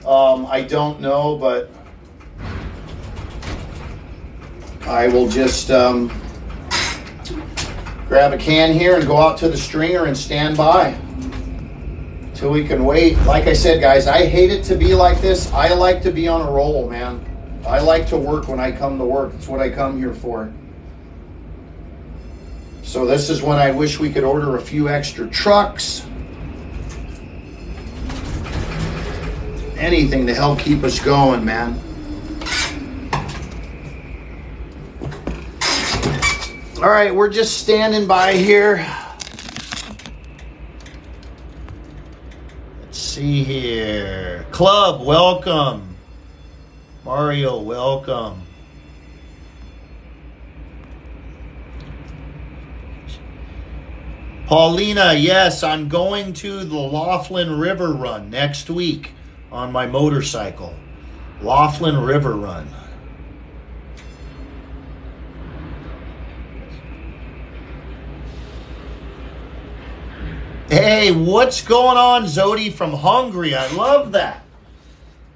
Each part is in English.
I don't know, but I will just grab a can here and go out to the stringer and stand by till we can wait. Like I said, guys, I hate it to be like this. I like to be on a roll, man. I like to work when I come to work. That's what I come here for. So this is when I wish we could order a few extra trucks. Anything to help keep us going, man. All right, we're just standing by here. Let's see here. Club, welcome. Mario, welcome. Paulina, yes, I'm going to the Laughlin River Run next week on my motorcycle. Laughlin River Run. Hey, what's going on, Zodi from Hungary? I love that.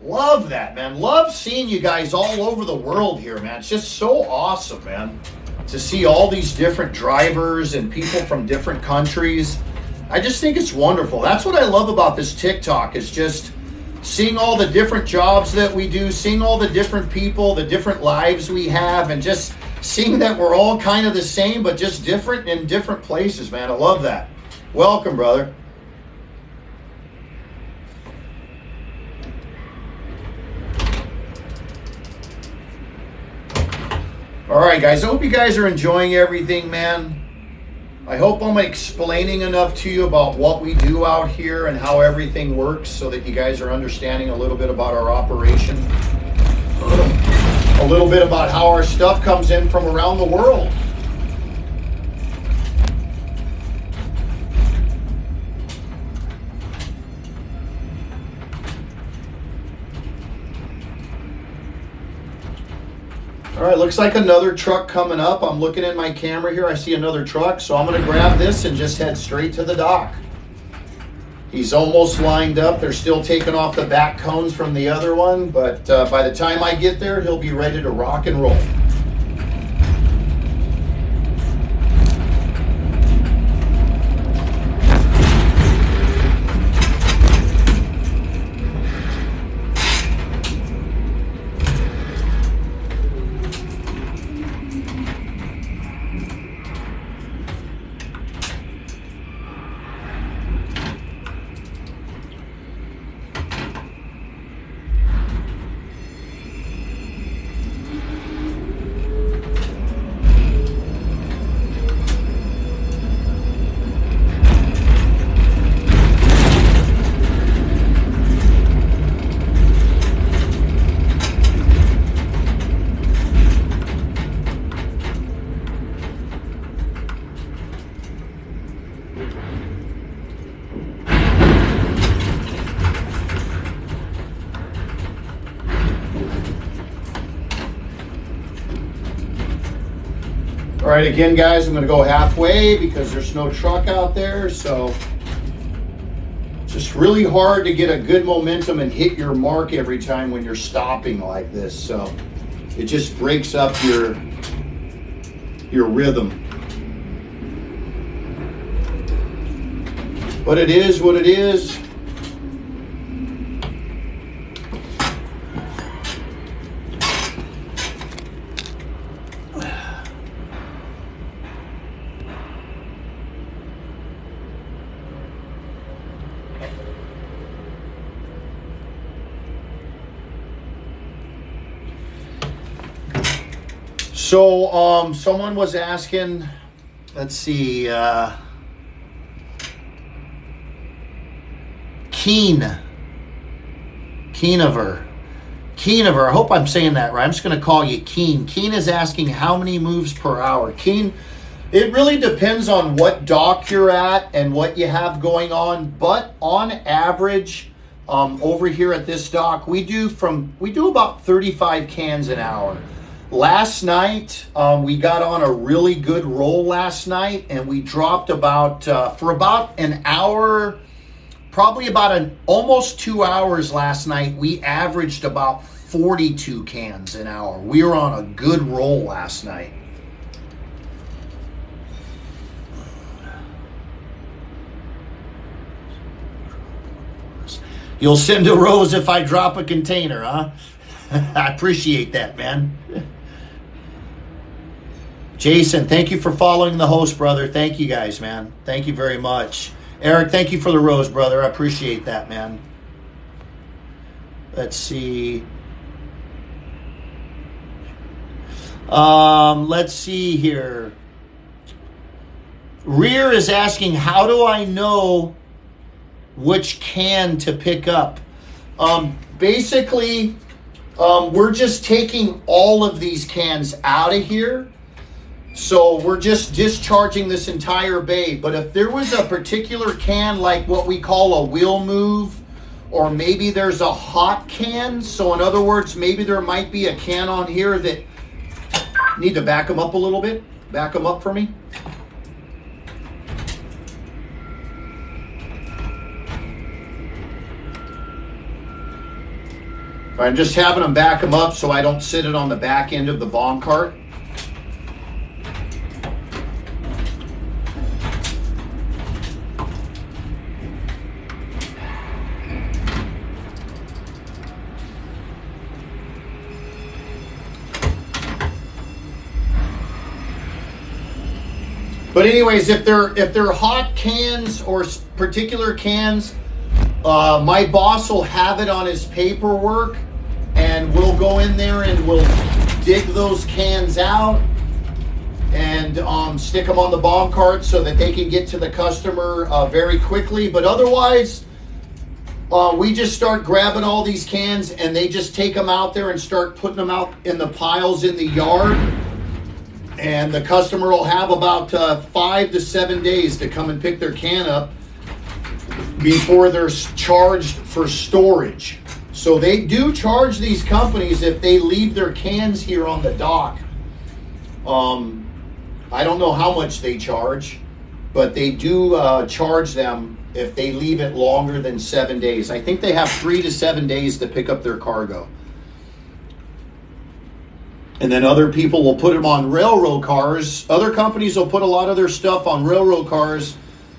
Love that, man. Love seeing you guys all over the world here, man. It's just so awesome, man, to see all these different drivers and people from different countries. I just think it's wonderful. That's what I love about this TikTok, is just seeing all the different jobs that we do, seeing all the different people, the different lives we have, and just seeing that we're all kind of the same, but just different in different places, man. I love that. Welcome, brother. All right, guys, I hope you guys are enjoying everything, man. I hope I'm explaining enough to you about what we do out here and how everything works so that you guys are understanding a little bit about our operation. A little bit about how our stuff comes in from around the world. All right, looks like another truck coming up. I'm looking at my camera here. I see another truck, so I'm going to grab this and just head straight to the dock. He's almost lined up. They're still taking off the back cones from the other one, but by the time I get there, he'll be ready to rock and roll. All right, again, guys, I'm going to go halfway because there's no truck out there, so it's just really hard to get a good momentum and hit your mark every time when you're stopping like this. So it just breaks up your rhythm. But it is what it is. So, someone was asking, let's see, Keenaver, I hope I'm saying that right. I'm just going to call you Keen. Keen is asking how many moves per hour. Keen, it really depends on what dock you're at and what you have going on, but on average, over here at this dock, we do about 35 cans an hour. Last night, we got on a really good roll last night, and we dropped for about an hour, probably about almost 2 hours last night. We averaged about 42 cans an hour. We were on a good roll last night. You'll send a rose if I drop a container, huh? I appreciate that, man. Jason, thank you for following the host, brother. Thank you guys, man. Thank you very much. Eric, thank you for the rose, brother. I appreciate that, man. Let's see. Let's see here. Rear is asking, how do I know which can to pick up? Basically, we're just taking all of these cans out of here. So we're just discharging this entire bay. But if there was a particular can, like what we call a wheel move, or maybe there's a hot can. So in other words, maybe there might be a can on here that need to back them up a little bit. Back them up for me. I'm just having them back them up so I don't sit it on the back end of the bomb cart. But anyways, if they're hot cans or particular cans, my boss will have it on his paperwork, and we'll go in there and we'll dig those cans out and stick them on the bomb cart so that they can get to the customer very quickly. But otherwise, we just start grabbing all these cans and they just take them out there and start putting them out in the piles in the yard. And the customer will have about 5 to 7 days to come and pick their can up before they're charged for storage. So they do charge these companies if they leave their cans here on the dock. I don't know how much they charge, but they do charge them if they leave it longer than 7 days. I think they have 3 to 7 days to pick up their cargo. And then other people will put them on railroad cars. Other companies will put a lot of their stuff on railroad cars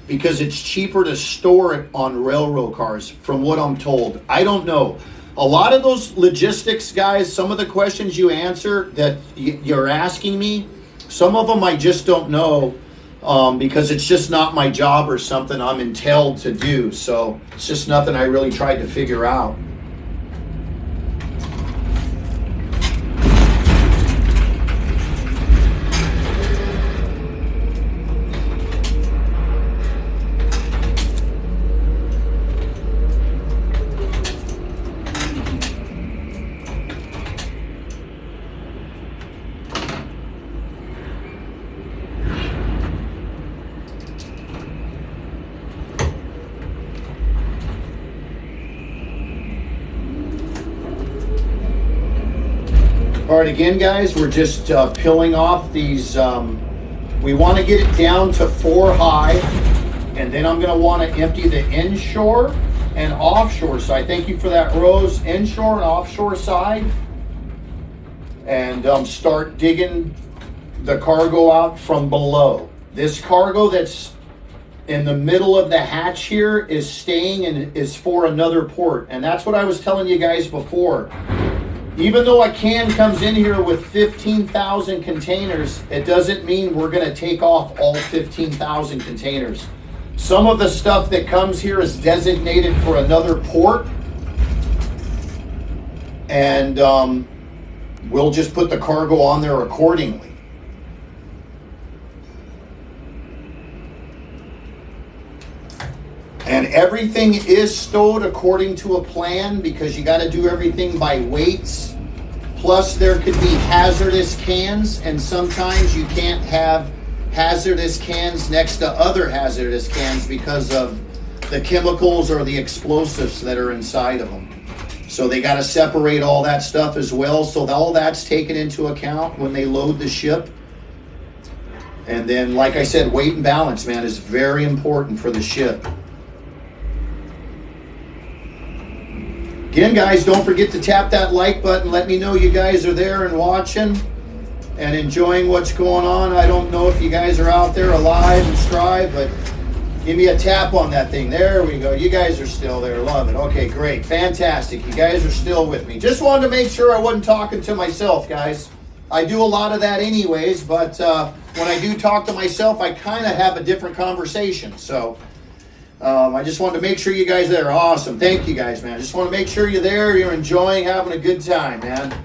because it's cheaper to store it on railroad cars, from what I'm told. I don't know. A lot of those logistics guys, some of the questions you answer that you're asking me, some of them I just don't know because it's just not my job or something I'm entailed to do. So it's just nothing I really tried to figure out. All right, again, guys, we're just peeling off these. We want to get it down to 4 high, and then I'm going to want to empty the inshore and offshore. So I thank you for that, Rose. Inshore and offshore side, and start digging the cargo out from below. This cargo that's in the middle of the hatch here is staying and is for another port, and that's what I was telling you guys before. Even though a can comes in here with 15,000 containers, it doesn't mean we're going to take off all 15,000 containers. Some of the stuff that comes here is designated for another port, and we'll just put the cargo on there accordingly. And everything is stowed according to a plan because you got to do everything by weights. Plus there could be hazardous cans, and sometimes you can't have hazardous cans next to other hazardous cans because of the chemicals or the explosives that are inside of them. So they got to separate all that stuff as well. So all that's taken into account when they load the ship. And then, like I said, weight and balance, man, is very important for the ship. Again, guys, don't forget to tap that like button. Let me know you guys are there and watching and enjoying what's going on. I don't know if you guys are out there alive and strive, but give me a tap on that thing. There we go. You guys are still there. Love it. Okay, great. Fantastic. You guys are still with me. Just wanted to make sure I wasn't talking to myself, guys. I do a lot of that anyways, but when I do talk to myself, I kind of have a different conversation. So I just wanted to make sure you guys are there. Awesome. Thank you guys, man. I just want to make sure you're there. You're enjoying, having a good time, man.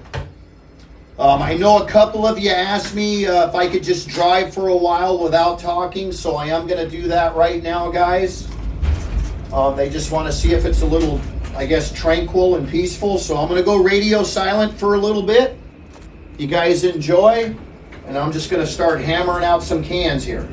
I know a couple of you asked me if I could just drive for a while without talking, so I am going to do that right now, guys. They just want to see if it's a little, I guess, tranquil and peaceful, so I'm going to go radio silent for a little bit. You guys enjoy, and I'm just going to start hammering out some cans here.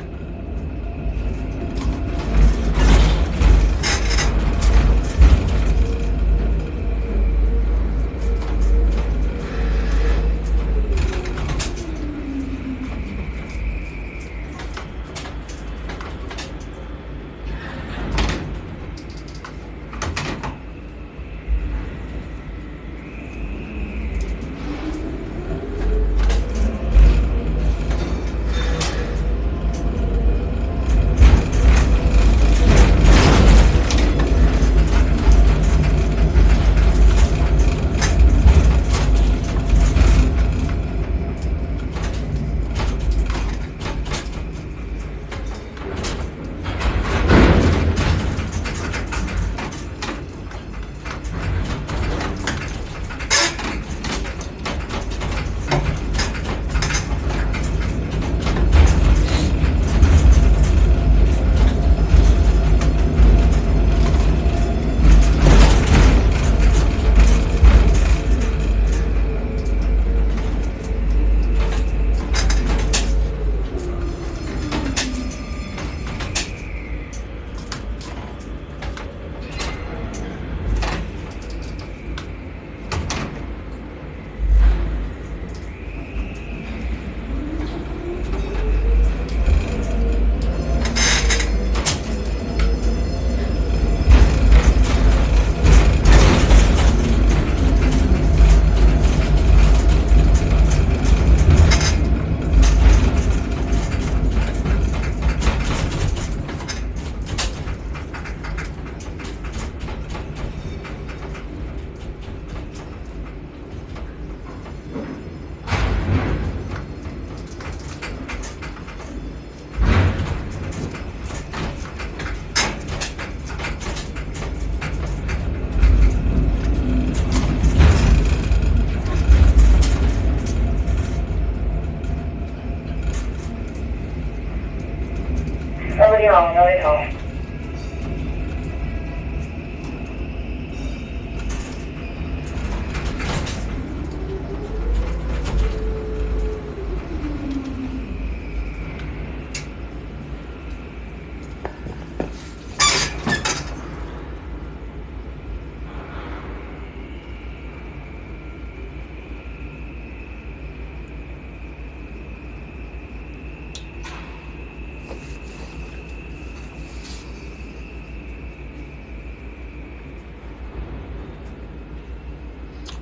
No.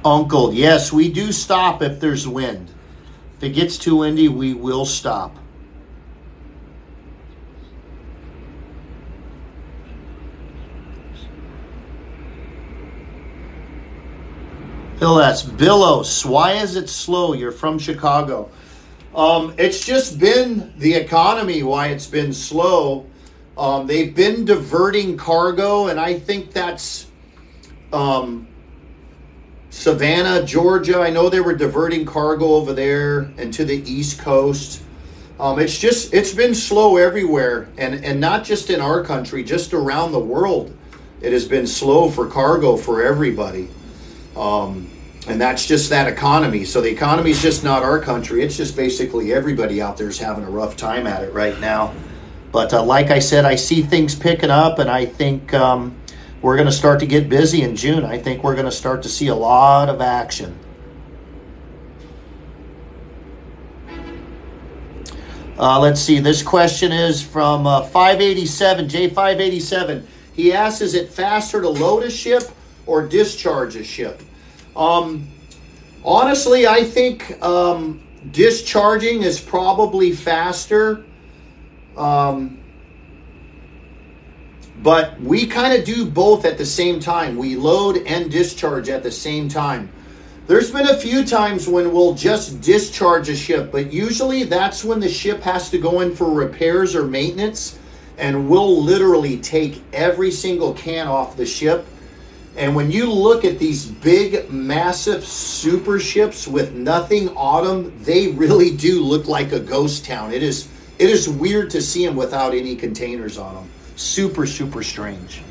Uncle, yes, we do stop if there's wind. If it gets too windy, we will stop. Bill, that's Billos. Why is it slow? You're from Chicago. It's just been the economy why it's been slow. They've been diverting cargo, and I think that's Savannah, Georgia. I know they were diverting cargo over there and to the East Coast. It's been slow everywhere, and not just in our country, just around the world. It has been slow for cargo for everybody. And that's just that economy. So the economy is just not our country. It's just basically everybody out there is having a rough time at it right now. But like I said, I see things picking up, and I think we're going to start to get busy in June. I think we're going to start to see a lot of action. Let's see. This question is from 587, J587. He asks, is it faster to load a ship or discharge a ship. Honestly, I think discharging is probably faster. But we kind of do both at the same time. We load and discharge at the same time. There's been a few times when we'll just discharge a ship, but usually that's when the ship has to go in for repairs or maintenance, and we'll literally take every single can off the ship. And when you look at these big, massive super ships with nothing on them, they really do look like a ghost town. It is weird to see them without any containers on them. Super, super strange.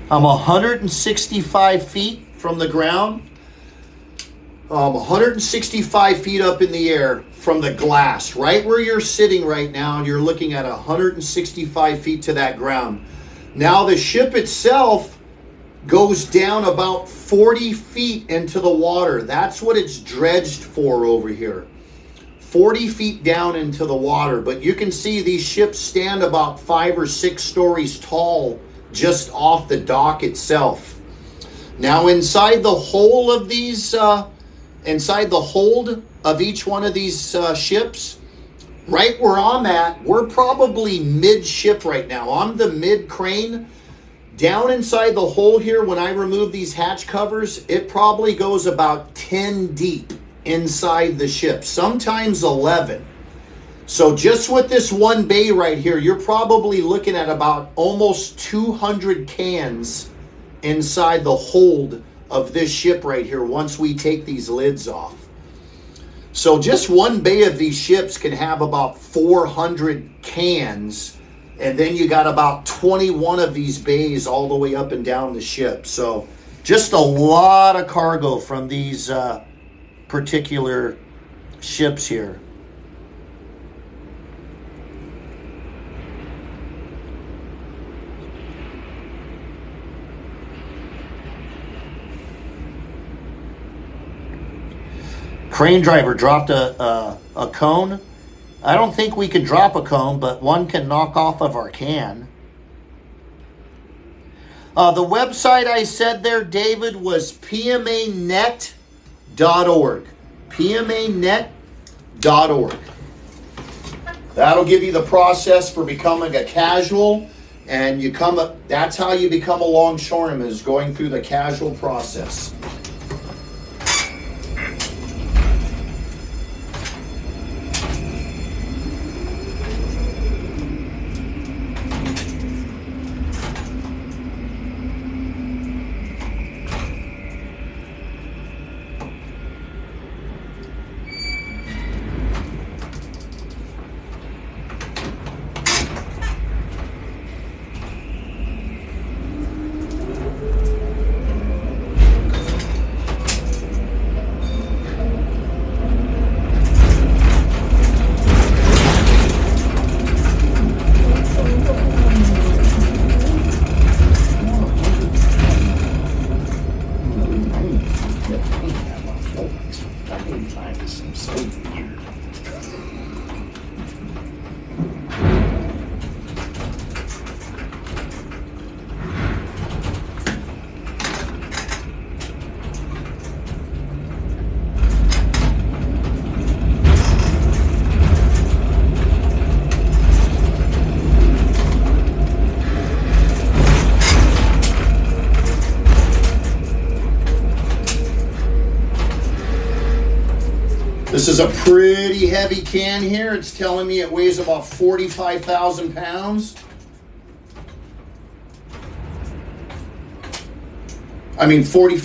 I'm 165 feet from the ground. 165 feet up in the air from the glass, right where you're sitting right now, and you're looking at 165 feet to that ground. Now the ship itself goes down about 40 feet into the water. That's what it's dredged for over here. 40 feet down into the water. But you can see these ships stand about 5 or 6 stories tall just off the dock itself. Now inside the hull of these inside the hold of each one of these ships, right where I'm at, we're probably mid-ship right now. I'm the mid-crane. Down inside the hole here, when I remove these hatch covers, it probably goes about 10 deep inside the ship, sometimes 11. So just with this one bay right here, you're probably looking at about almost 200 cans inside the hold of this ship right here once we take these lids off. So just one bay of these ships can have about 400 cans, and then you got about 21 of these bays all the way up and down the ship. So just a lot of cargo from these particular ships here. Crane driver dropped a cone. I don't think we can drop a cone, but one can knock off of our can. The website I said there, David, was pmanet.org. pmanet.org. That'll give you the process for becoming a casual, and that's how you become a longshoreman, is going through the casual process. This is a pretty heavy can here. It's telling me it weighs about 45,000 pounds. I mean, 40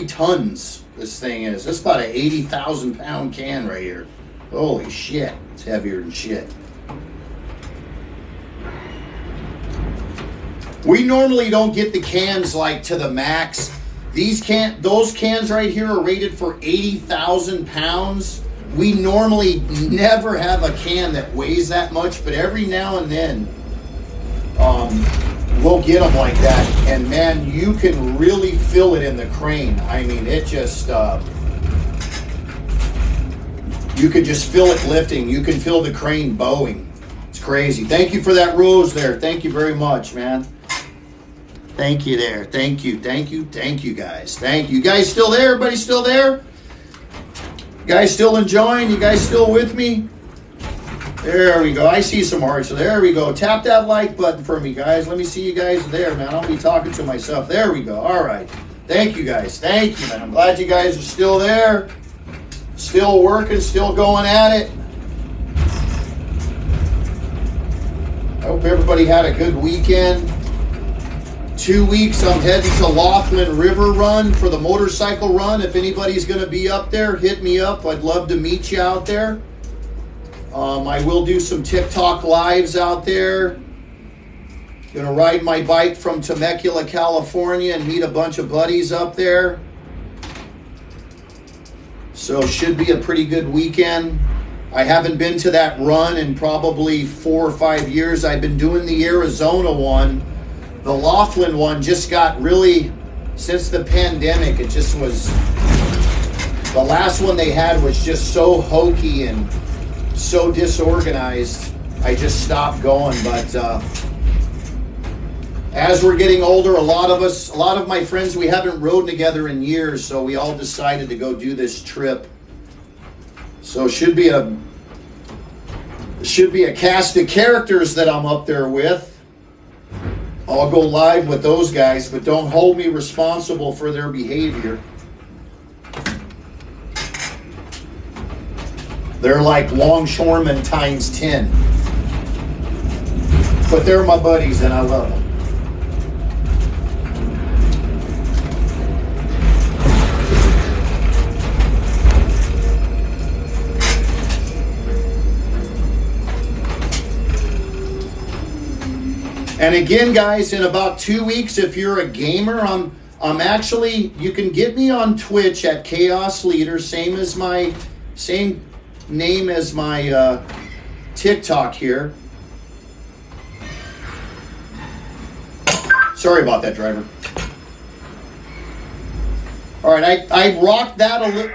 tons this thing is. This is about an 80,000 pound can right here. Holy shit, it's heavier than shit. We normally don't get the cans like to the max. Those cans right here are rated for 80,000 pounds. we normally never have a can that weighs that much, but every now and then we'll get them like that, and man, you can really feel it in the crane. I mean, it just you could just feel it lifting. You can feel the crane bowing. It's crazy. Thank you for that rose there. Thank you very much, man. Thank you there. Thank you, thank you, thank you guys. Thank you. You guys still there? Everybody still there? You guys still enjoying? You guys still with me? There we go. I see some hearts. So there we go. Tap that like button for me, guys. Let me see you guys there, man. I'll be talking to myself. There we go. All right. Thank you, guys. Thank you, man. I'm glad you guys are still there. Still working, still going at it. I hope everybody had a good weekend. 2 weeks, I'm heading to Laughlin River Run for the motorcycle run. If anybody's going to be up there, hit me up. I'd love to meet you out there. I will do some TikTok lives out there. Going to ride my bike from Temecula, California and meet a bunch of buddies up there. So should be a pretty good weekend. I haven't been to that run in probably 4 or 5 years. I've been doing the Arizona one. The Laughlin one just got really, since the pandemic, it just was, the last one they had was just so hokey and so disorganized. I just stopped going. But as we're getting older, a lot of my friends, we haven't rode together in years, so we all decided to go do this trip. So it should be a cast of characters that I'm up there with. I'll go live with those guys, but don't hold me responsible for their behavior. They're like longshoremen times 10. But they're my buddies and I love them. And again, guys, in about 2 weeks, if you're a gamer, I'm actually, you can get me on Twitch at Chaos Leader, same name as my TikTok here. Sorry about that, driver. All right, I rocked that a little.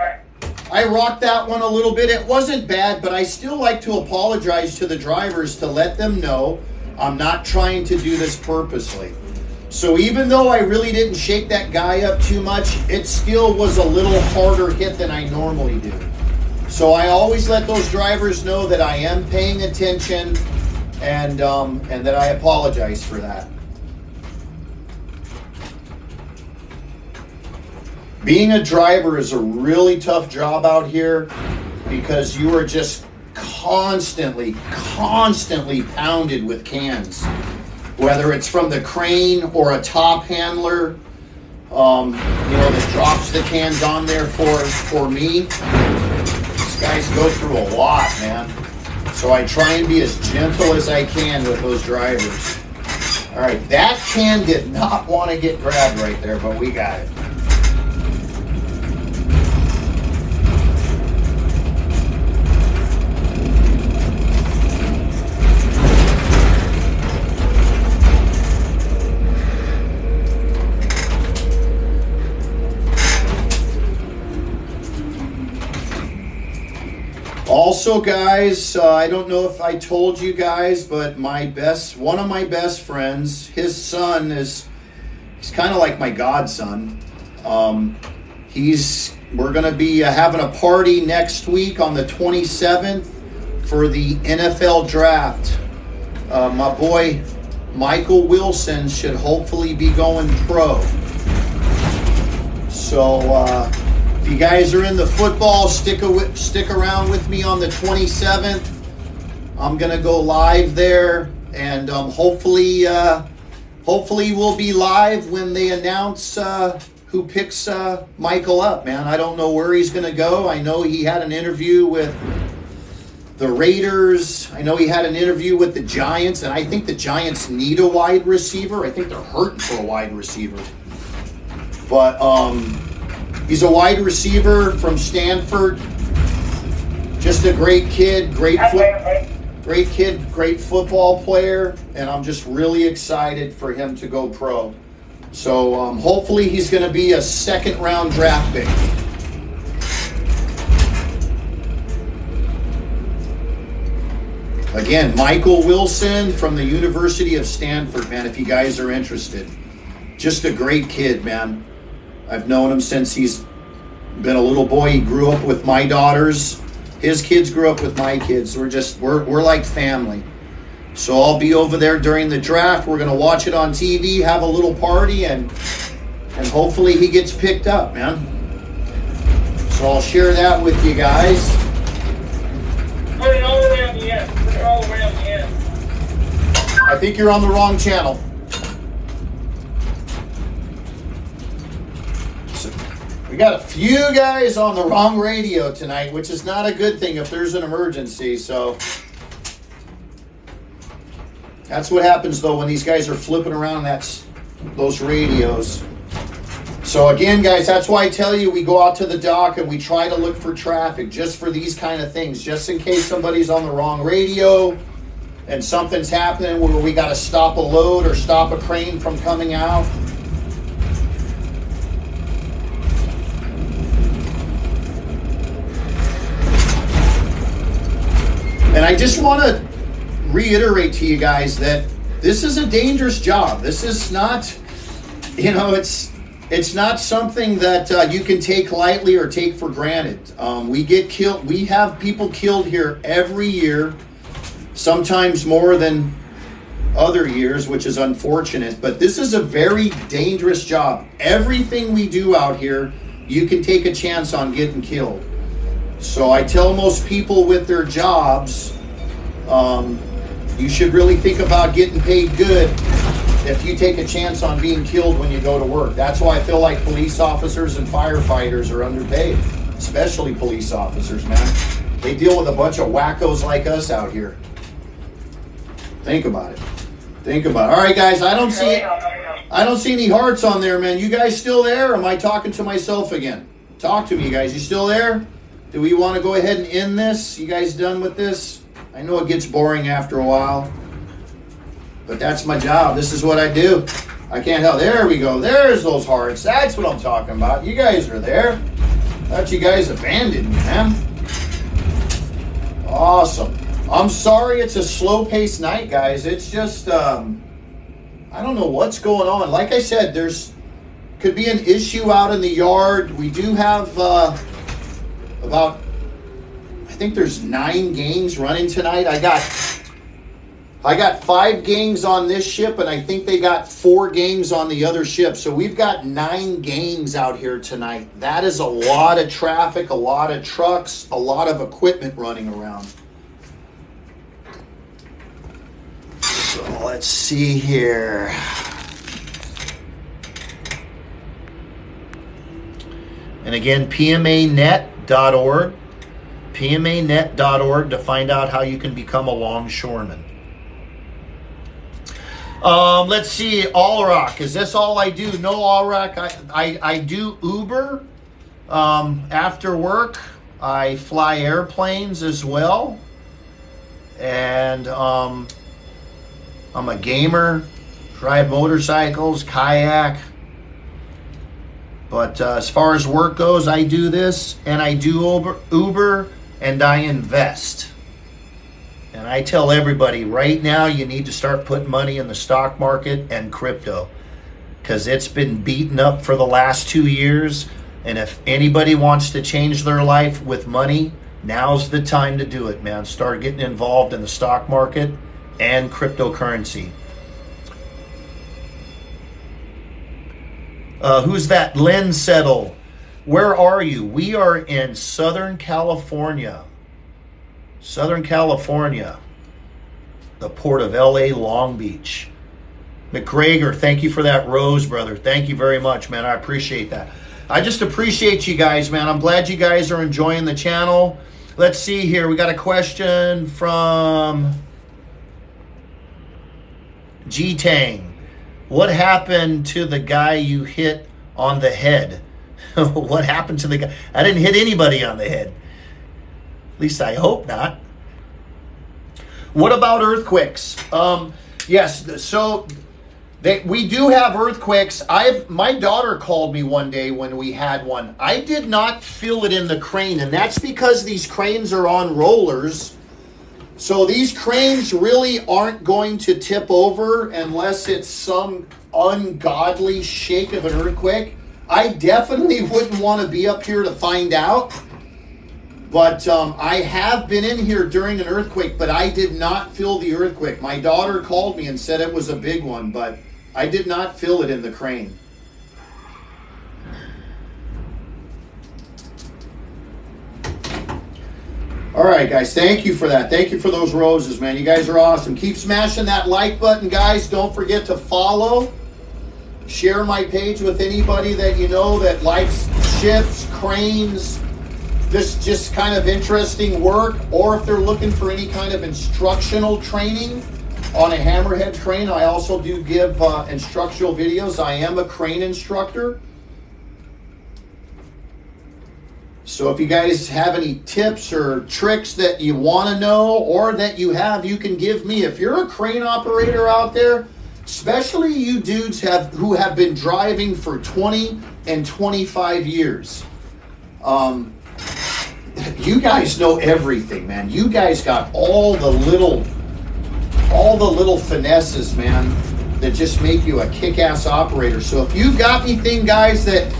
I rocked that one a little bit. It wasn't bad, but I still like to apologize to the drivers to let them know I'm not trying to do this purposely. So even though I really didn't shake that guy up too much, it still was a little harder hit than I normally do. So I always let those drivers know that I am paying attention and that I apologize for that. Being a driver is a really tough job out here because you are just constantly pounded with cans, whether it's from the crane or a top handler, that drops the cans on there for me. These guys go through a lot, man. So I try and be as gentle as I can with those drivers. All right, that can did not want to get grabbed right there, but we got it. Also, guys, I don't know if I told you guys, but one of my best friends, his son he's kind of like my godson. We're going to be having a party next week on the 27th for the NFL draft. My boy Michael Wilson should hopefully be going pro. So, if you guys are in the football, stick around with me on the 27th. I'm gonna go live there, and hopefully we'll be live when they announce who picks Michael up. Man, I don't know where he's gonna go. I know he had an interview with the Raiders. I know he had an interview with the Giants, and I think the Giants need a wide receiver. I think they're hurting for a wide receiver, but he's a wide receiver from Stanford. Just a great kid, great kid, great football player, and I'm just really excited for him to go pro. So hopefully he's going to be a second-round draft pick. Again, Michael Wilson from the University of Stanford, man, if you guys are interested. Just a great kid, man. I've known him since he's been a little boy. He grew up with my daughters. His kids grew up with my kids. We're like family. So I'll be over there during the draft. We're going to watch it on TV, have a little party, and hopefully he gets picked up, man. So I'll share that with you guys. Put it all the way on the end. Put it all the way on the end. I think you're on the wrong channel. So we got a few guys on the wrong radio tonight, which is not a good thing if there's an emergency. So that's what happens, though, when these guys are flipping around those radios. So again, guys, that's why I tell you we go out to the dock and we try to look for traffic just for these kind of things, just in case somebody's on the wrong radio and something's happening where we got to stop a load or stop a crane from coming out. And I just want to reiterate to you guys that this is a dangerous job. This is not, it's not something that you can take lightly or take for granted. We get killed. We have people killed here every year, sometimes more than other years, which is unfortunate. But this is a very dangerous job. Everything we do out here, you can take a chance on getting killed. So I tell most people with their jobs, you should really think about getting paid good if you take a chance on being killed when you go to work. That's why I feel like police officers and firefighters are underpaid, especially police officers, man. They deal with a bunch of wackos like us out here. Think about it. Think about it. All right, guys, I don't see any hearts on there, man. You guys still there, or am I talking to myself again? Talk to me, guys. You still there? Do we want to go ahead and end this? You guys done with this? I know it gets boring after a while, but that's my job. This is what I do. I can't help. There we go. There's those hearts. That's what I'm talking about. You guys are there. Thought you guys abandoned me, man. Awesome. I'm sorry it's a slow-paced night, guys. It's just, I don't know what's going on. Like I said, could be an issue out in the yard. We do have about, I think there's 9 gangs running tonight. I got 5 gangs on this ship, and I think they got 4 gangs on the other ship. So we've got 9 gangs out here tonight. That is a lot of traffic, a lot of trucks, a lot of equipment running around. So let's see here. And again, pmanet.org. pmanet.org to find out how you can become a longshoreman. Let's see, Allrock. Is this all I do? No, Allrock. I do Uber after work. I fly airplanes as well. And I'm a gamer, drive motorcycles, kayak. But as far as work goes, I do this, and I do Uber, and I invest. And I tell everybody, right now, you need to start putting money in the stock market and crypto, because it's been beaten up for the last 2 years. And if anybody wants to change their life with money, now's the time to do it, man. Start getting involved in the stock market and cryptocurrency. Who's that? Lynn Settle. Where are you? We are in Southern California. Southern California. The port of LA, Long Beach. McGregor, thank you for that rose, brother. Thank you very much, man. I appreciate that. I just appreciate you guys, man. I'm glad you guys are enjoying the channel. Let's see here. We got a question from G-Tang. What happened to the guy you hit on the head? What happened to the guy? I didn't hit anybody on the head. At least I hope not. What about earthquakes? Yes, so we do have earthquakes. My daughter called me one day when we had one. I did not feel it in the crane, and that's because these cranes are on rollers. So these cranes really aren't going to tip over unless it's some ungodly shake of an earthquake. I definitely wouldn't want to be up here to find out. But I have been in here during an earthquake, but I did not feel the earthquake. My daughter called me and said it was a big one, but I did not feel it in the crane. All right, guys, thank you for that. Thank you for those roses, man. You guys are awesome. Keep smashing that like button, guys. Don't forget to follow. Share my page with anybody that you know that likes ships, cranes, this just kind of interesting work, or if they're looking for any kind of instructional training on a hammerhead crane. I also do give instructional videos. I am a crane instructor. So if you guys have any tips or tricks that you want to know or that you have, you can give me. If you're a crane operator out there, especially you dudes who have been driving for 20 and 25 years, you guys know everything, man. You guys got all the little finesses, man, that just make you a kick-ass operator. So if you've got anything, guys, that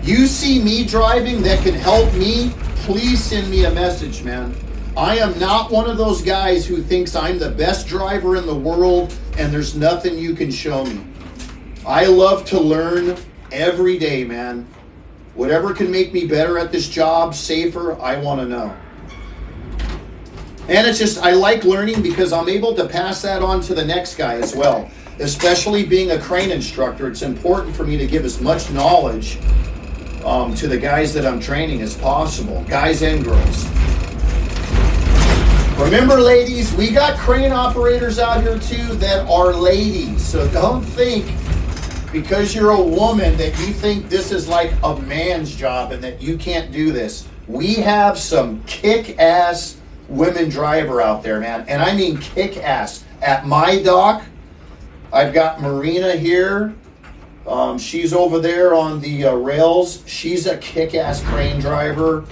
you see me driving that can help me, please send me a message, man. I am not one of those guys who thinks I'm the best driver in the world and there's nothing you can show me. I love to learn every day, man. Whatever can make me better at this job, safer, I want to know. And it's just, I like learning because I'm able to pass that on to the next guy as well. Especially being a crane instructor, it's important for me to give as much knowledge to the guys that I'm training as possible, guys and girls. Remember, ladies, we got crane operators out here too that are ladies. So don't think because you're a woman that you think this is like a man's job and that you can't do this. We have some kick-ass women driver out there, man. And I mean kick-ass. At my dock, I've got Marina here. She's over there on the rails. She's a kick-ass crane driver.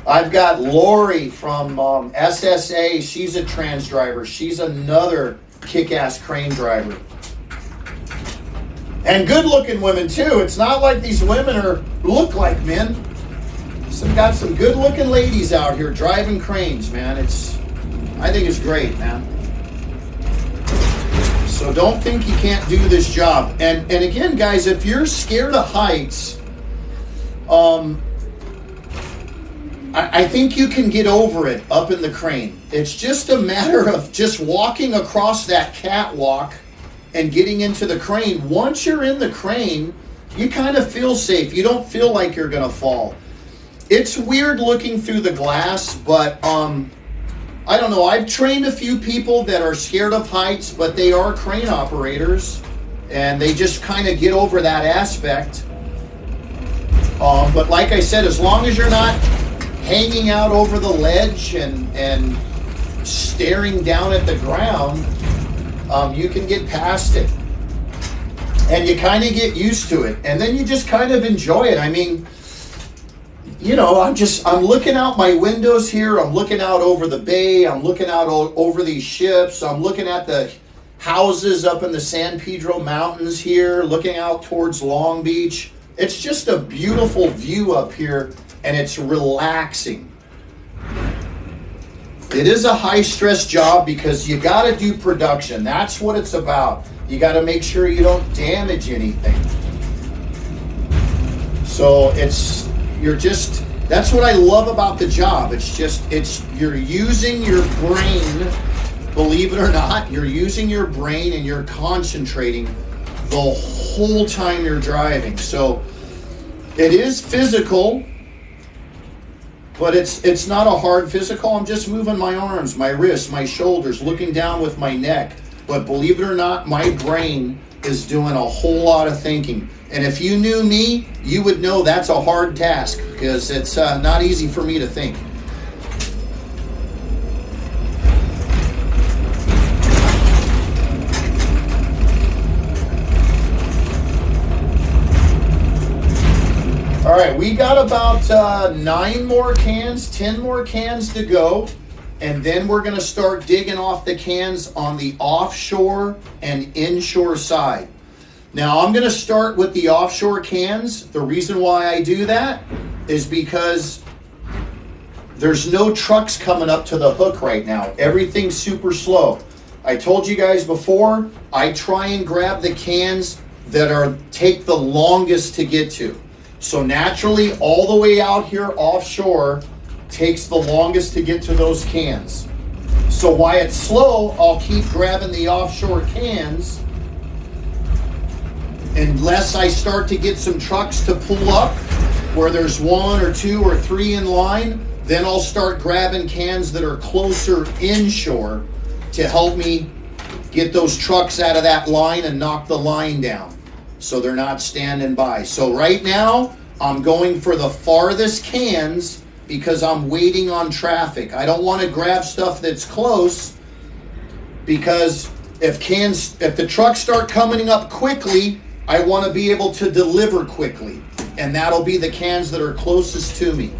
I've got Lori from SSA. She's a trans driver. She's another kick-ass crane driver. And good-looking women, too. It's not like these women look like men. Got some good-looking ladies out here driving cranes, man. I think it's great, man. So don't think you can't do this job. And again, guys, if you're scared of heights, I think you can get over it up in the crane. It's just a matter of just walking across that catwalk and getting into the crane. Once you're in the crane, you kind of feel safe. You don't feel like you're going to fall. It's weird looking through the glass, but I don't know. I've trained a few people that are scared of heights, but they are crane operators, and they just kind of get over that aspect. But like I said, as long as you're not hanging out over the ledge and staring down at the ground, you can get past it. And you kind of get used to it. And then you just kind of enjoy it. I mean, you know, I'm looking out my windows here. I'm looking out over the bay. I'm looking out over these ships. I'm looking at the houses up in the San Pedro Mountains here, looking out towards Long Beach. It's just a beautiful view up here, and it's relaxing. It is a high-stress job because you got to do production. That's what it's about. You got to make sure you don't damage anything. So that's what I love about the job. You're using your brain, believe it or not. You're using your brain and you're concentrating the whole time you're driving. So it is physical, but it's not a hard physical. I'm just moving my arms, my wrists, my shoulders, looking down with my neck. But believe it or not, my brain is doing a whole lot of thinking. And if you knew me, you would know that's a hard task because it's not easy for me to think. we got about 9 more cans, 10 more cans to go. And then we're going to start digging off the cans on the offshore and inshore side. Now, I'm going to start with the offshore cans. The reason why I do that is because there's no trucks coming up to the hook right now. Everything's super slow. I told you guys before, I try and grab the cans that take the longest to get to. So naturally, all the way out here offshore takes the longest to get to those cans. So while it's slow, I'll keep grabbing the offshore cans unless I start to get some trucks to pull up where there's 1 or 2 or 3 in line. Then I'll start grabbing cans that are closer inshore to help me get those trucks out of that line and knock the line down so they're not standing by. So right now, I'm going for the farthest cans because I'm waiting on traffic. I don't want to grab stuff that's close because if the trucks start coming up quickly, I want to be able to deliver quickly. And that'll be the cans that are closest to me.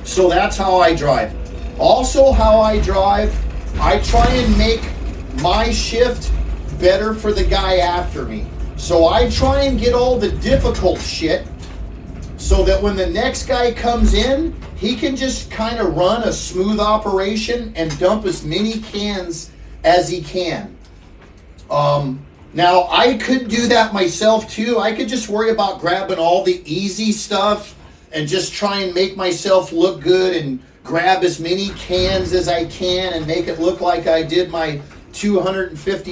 So that's how I drive. Also how I drive, I try and make my shift better for the guy after me. So I try and get all the difficult shit so that when the next guy comes in, he can just kind of run a smooth operation and dump as many cans as he can. Now, I could do that myself too. I could just worry about grabbing all the easy stuff and just try and make myself look good and grab as many cans as I can and make it look like I did my 250